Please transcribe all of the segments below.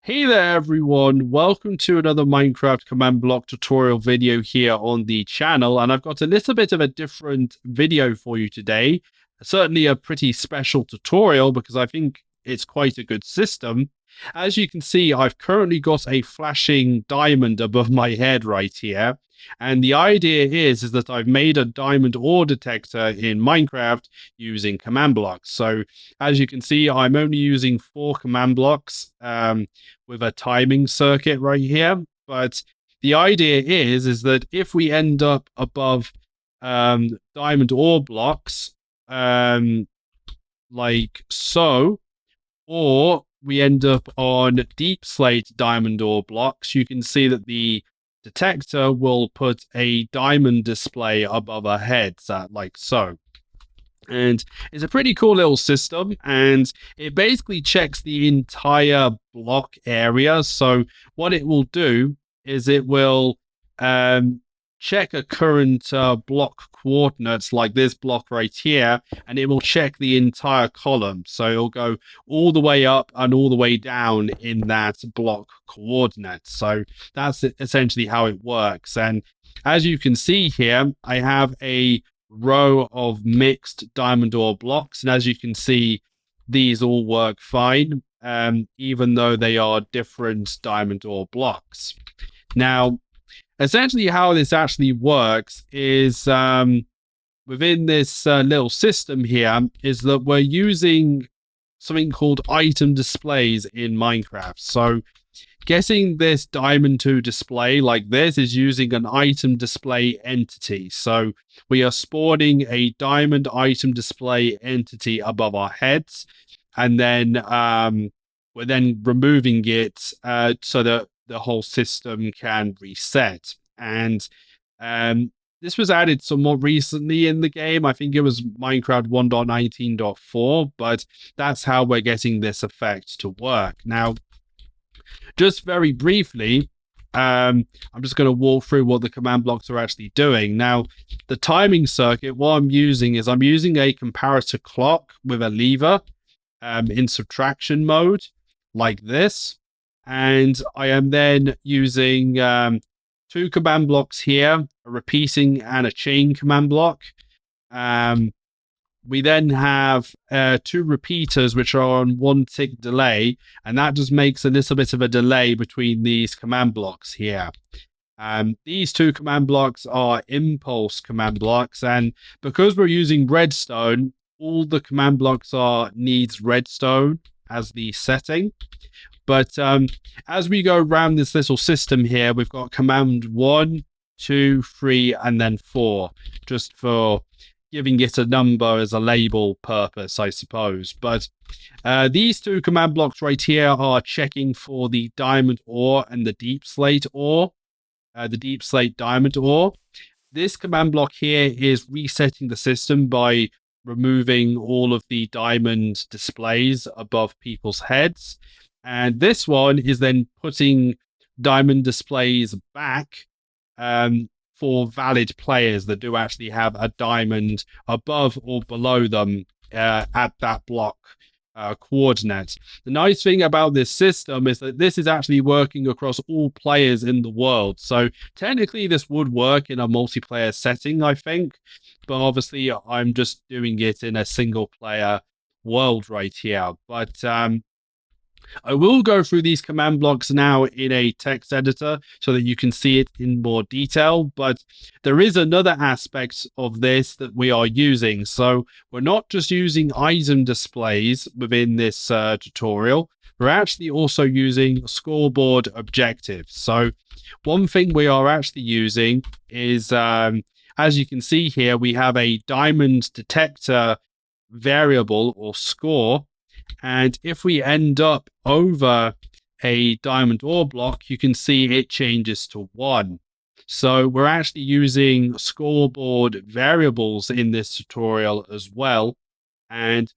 Hey there everyone, welcome to another Minecraft command block tutorial video here on the channel, and I've got a little bit of a different video for you today. Certainly a pretty special tutorial because I think it's quite a good system. As you can see, I've currently got a flashing diamond above my head right here. And the idea is that I've made a diamond ore detector in Minecraft using command blocks. So as you can see, I'm only using 4 command blocks with a timing circuit right here. But the idea is that if we end up above diamond ore blocks, like so, or we end up on deep slate diamond ore blocks, you can see that the detector will put a diamond display above our heads, like so. And it's a pretty cool little system, and it basically checks the entire block area. So what it will do is it will check a current block coordinates, like this block right here, and it will check the entire column. So it'll go all the way up and all the way down in that block coordinate. So that's essentially how it works. And as you can see here, I have a row of mixed diamond ore blocks, and as you can see, these all work fine, even though they are different diamond ore blocks. Now, essentially how this actually works is within this little system here is that we're using something called item displays in Minecraft. So getting this diamond to display like this is using an item display entity. So we are spawning a diamond item display entity above our heads, and then we're then removing it so that the whole system can reset. And this was added somewhat recently in the game. I think it was Minecraft 1.19.4, but that's how we're getting this effect to work. Now, just very briefly, I'm just going to walk through what the command blocks are actually doing. Now, the timing circuit, what I'm using is I'm using a comparator clock with a lever in subtraction mode, like this. And I am then using 2 command blocks here, a repeating and a chain command block. We then have 2 repeaters, which are on 1 tick delay, and that just makes a little bit of a delay between these command blocks here. These 2 command blocks are impulse command blocks, and because we're using redstone, all the command blocks needs redstone as the setting. But as we go around this little system here, we've got command 1, 2, 3, and then 4, just for giving it a number as a label purpose, I suppose. But these 2 command blocks right here are checking for the diamond ore and the deep slate ore, the deep slate diamond ore. This command block here is resetting the system by removing all of the diamond displays above people's heads. And this one is then putting diamond displays back for valid players that do actually have a diamond above or below them at that block coordinate. The nice thing about this system is that this is actually working across all players in the world. So technically this would work in a multiplayer setting, I think, but obviously I'm just doing it in a single player world right here. But I will go through these command blocks now in a text editor so that you can see it in more detail, but there is another aspect of this that we are using. So we're not just using item displays within this tutorial, we're actually also using scoreboard objectives. So one thing we are actually using is, as you can see here, we have a diamond detector variable or score. And if we end up over a diamond ore block, you can see it changes to 1. So we're actually using scoreboard variables in this tutorial as well. And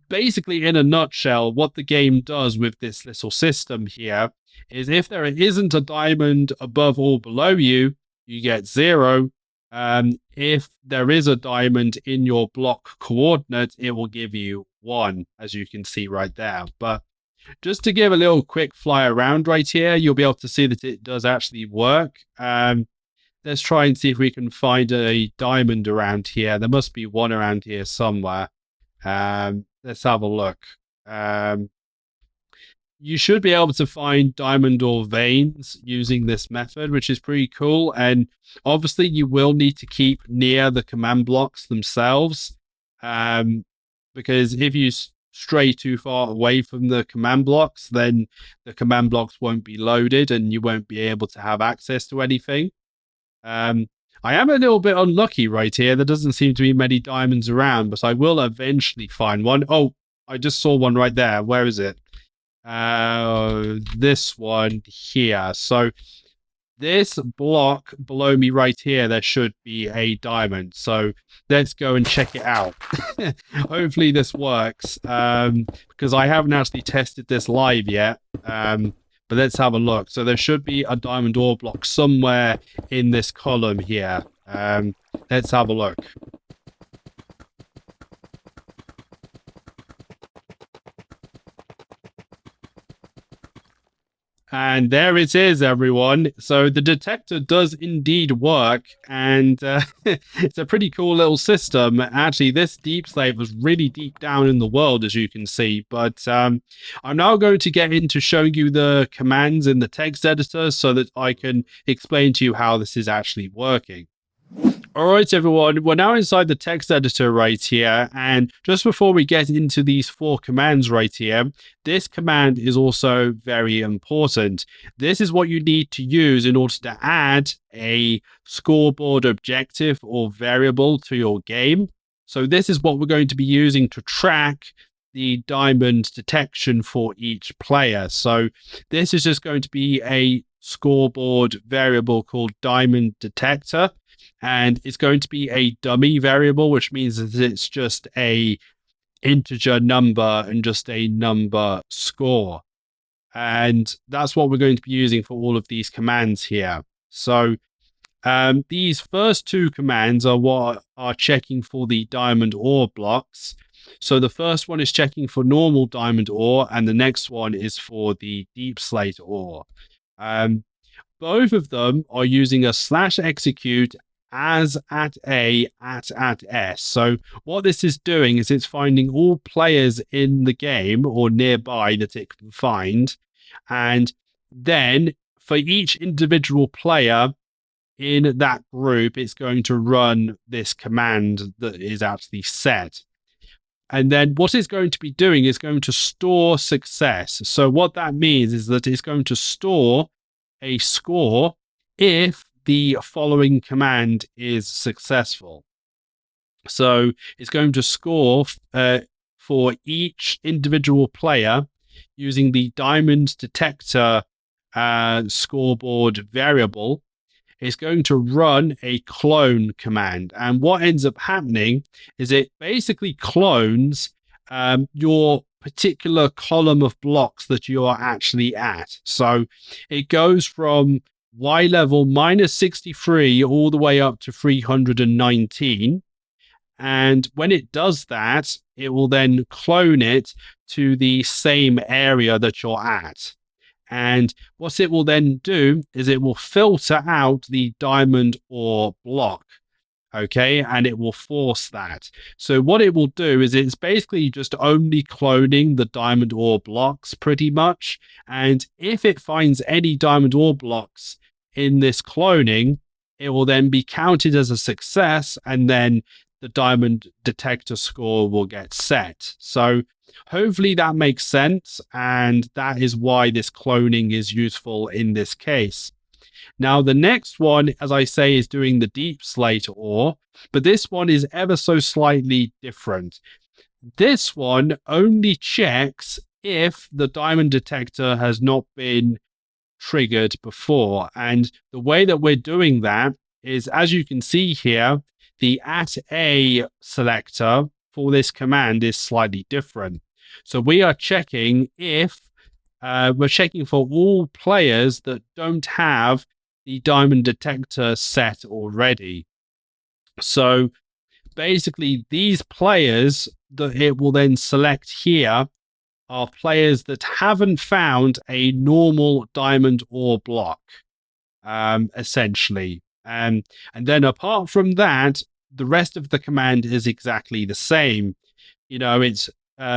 basically, in a nutshell, what the game does with this little system here is if there isn't a diamond above or below you, you get 0. If there is a diamond in your block coordinate, it will give you 1, as you can see right there. But just to give a little quick fly around right here, you'll be able to see that it does actually work. Let's try and see if we can find a diamond around here. There must be one around here somewhere. Let's have a look. You should be able to find diamond ore veins using this method, which is pretty cool. And obviously, you will need to keep near the command blocks themselves, because if you stray too far away from the command blocks, then the command blocks won't be loaded and you won't be able to have access to anything. I am a little bit unlucky right here. There doesn't seem to be many diamonds around, but I will eventually find one. Oh, I just saw one right there. Where is it? This one here. So this block below me right here, there should be a diamond. So let's go and check it out. Hopefully this works, because I haven't actually tested this live yet. But let's have a look. So there should be a diamond ore block somewhere in this column here. Let's have a look. And there it is, everyone. So the detector does indeed work, and it's a pretty cool little system. Actually, this deep slate was really deep down in the world, as you can see. But I'm now going to get into showing you the commands in the text editor so that I can explain to you how this is actually working. All right, everyone, we're now inside the text editor right here. And just before we get into these 4 commands right here, this command is also very important. This is what you need to use in order to add a scoreboard objective or variable to your game. So this is what we're going to be using to track the diamond detection for each player. So this is just going to be a scoreboard variable called diamond detector. And it's going to be a dummy variable, which means that it's just a integer number and just a number score. And that's what we're going to be using for all of these commands here. So these first 2 commands are what are checking for the diamond ore blocks. So the first one is checking for normal diamond ore, and the next one is for the deep slate ore. Both of them are using a /execute as at A at S. So what this is doing is it's finding all players in the game or nearby that it can find. And then for each individual player in that group, it's going to run this command that is actually set. And then what it's going to be doing is going to store success. So what that means is that it's going to store a score if the following command is successful. So it's going to score for each individual player using the diamond detector scoreboard variable. It's going to run a clone command. And what ends up happening is it basically clones your particular column of blocks that you are actually at. So it goes from Y level -63 all the way up to 319. And when it does that, it will then clone it to the same area that you're at. And what it will then do is it will filter out the diamond ore block. Okay, and it will force that. So what it will do is it's basically just only cloning the diamond ore blocks pretty much. And if it finds any diamond ore blocks in this cloning, it will then be counted as a success, and then the diamond detector score will get set. So hopefully that makes sense, and that is why this cloning is useful in this case. Now, the next one, as I say, is doing the deep slate ore, but this one is ever so slightly different. This one only checks if the diamond detector has not been triggered before. And the way that we're doing that is, as you can see here, the @A selector for this command is slightly different. So we are checking if we're checking for all players that don't have the diamond detector set already. So basically, these players that it will then select here are players that haven't found a normal diamond ore block, essentially. And then apart from that, the rest of the command is exactly the same. It's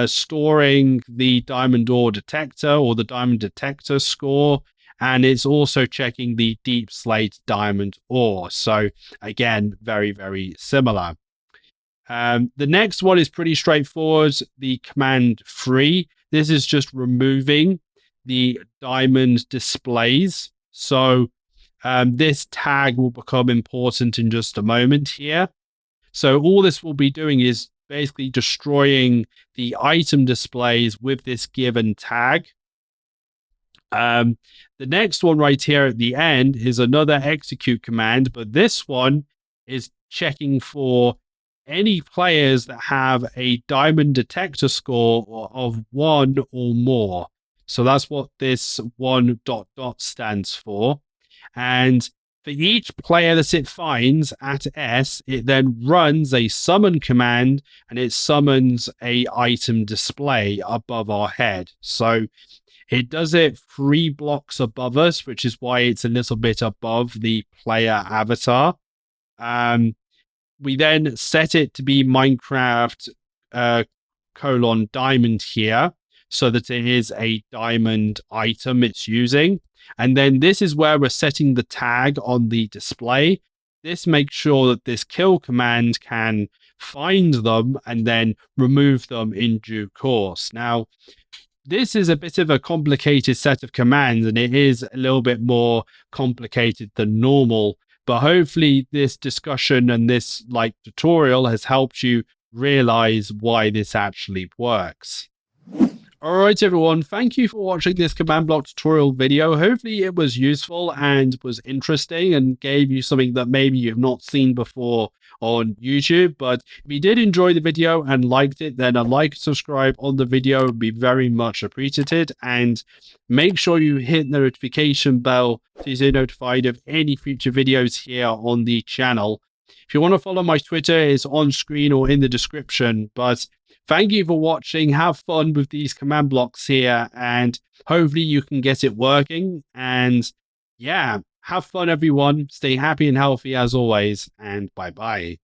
storing the diamond ore detector or the diamond detector score, and it's also checking the deep slate diamond ore. So again, very, very similar. The next one is pretty straightforward. The command free. This is just removing the diamond displays. So this tag will become important in just a moment here. So all this will be doing is basically destroying the item displays with this given tag. The next one right here at the end is another execute command, but this one is checking for any players that have a diamond detector score of 1 or more. So that's what this 1 ... stands for. And for each player that it finds at S, it then runs a summon command, and it summons a item display above our head. So it does it 3 blocks above us, which is why it's a little bit above the player avatar. We then set it to be Minecraft :diamond here, so that it is a diamond item it's using. And then this is where we're setting the tag on the display. This makes sure that this kill command can find them and then remove them in due course. Now, this is a bit of a complicated set of commands, and it is a little bit more complicated than normal. But hopefully this discussion and this tutorial has helped you realize why this actually works. All right, everyone. Thank you for watching this command block tutorial video. Hopefully it was useful and was interesting and gave you something that maybe you've not seen before on YouTube. But if you did enjoy the video and liked it, then a like and subscribe on the video would be very much appreciated. And make sure you hit the notification bell to stay notified of any future videos here on the channel. If you want to follow my Twitter, it's on screen or in the description. But thank you for watching. Have fun with these command blocks here, and hopefully you can get it working. And yeah, have fun, everyone. Stay happy and healthy as always, and bye-bye.